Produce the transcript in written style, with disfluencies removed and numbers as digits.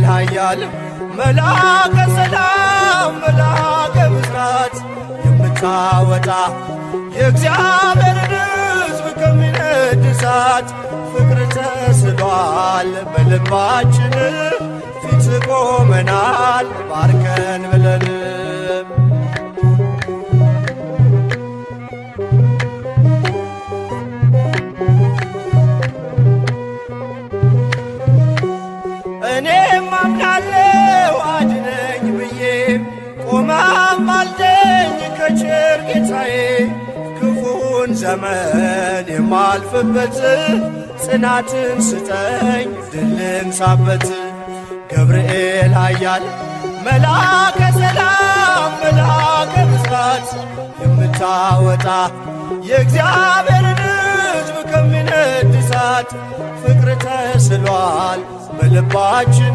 ኃያል መልአከ ሰላም መልአከ ብስራት የምታወጣ የእግዚአብሔርን ሕዝብ ከሚነድ እሳት ፍቅር ተስሏል በልባችን ፊት ቆመናል ባርከን ብለን እኔም አምናለሁ አድነኝ ብዬ ቆመህ አልደኝ ከቸር ጌታዬ ክፉን ዘመን የማልፍበት ጽናትን ስጠኝ ድልን ሳበት ገብርኤል ኃያል መልአከ ሰላም መልአከ ብስራት የምታወጣ የእግዚአብሔርን ሕዝብ ከሚነድ እሳት ፍቅር ተስሏል በልባችን